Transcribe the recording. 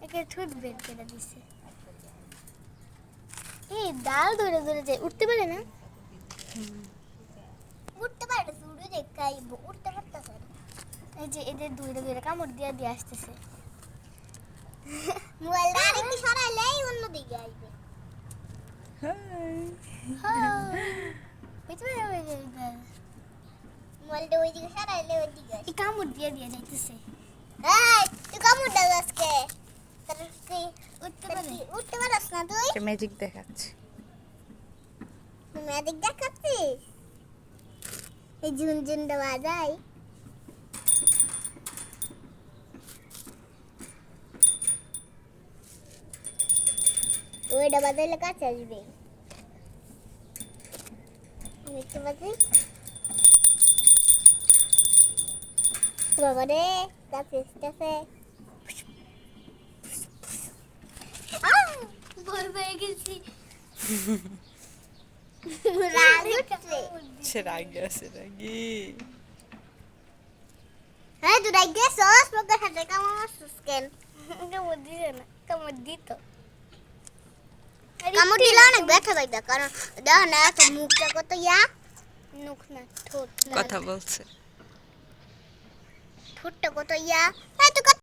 একে ঠুট বের করে দিছে। এই ডাল ধরে ধরে যায়, উঠতে পারে না। উঠতে পারে, উড়ে যায়, খাইবো, উঠতে পারতেছে না। এই যে এদের ধরে ধরে কামড় দিয়ে দিয়ে আসতেছে। মোবাইলটা আরেকটু সরাইলেই অন্যদিকে আসবে। মোবাইলটা ওইদিকে সরাইলে ওইদিকে আসবে। কামড় দিয়ে দিয়ে যাইতেছে। এই তুই কামড় দাও আজকে। উঠতে পারস না তুই? ম্যাজিক দেখাচ্ছে। ম্যাজিক দেখাচ্ছিস? এই ঝুনঝুন দেওয়া যায়। ওইটা বাজাইলে কাছে আসবে। দেখতে পাচ্ছি বাবা রে, কাছে আসতেছে। ভয় পেয়ে গেছি। রাগি আছে রাগি। হ্যাঁ তুই রাগ গেছস, তোকে হাতে কামড় মারছিস কেন? কামড় দিছে না, কামড় দিত। কামড় দিলে অনেক ব্যথা পাইবে, কারণ দেখো না তো মুখটা কত ইয়া। মুখ না, ঠোঁট। কথা বলছে। ঠোঁটটা কত ইয়া। হ্যাঁ তো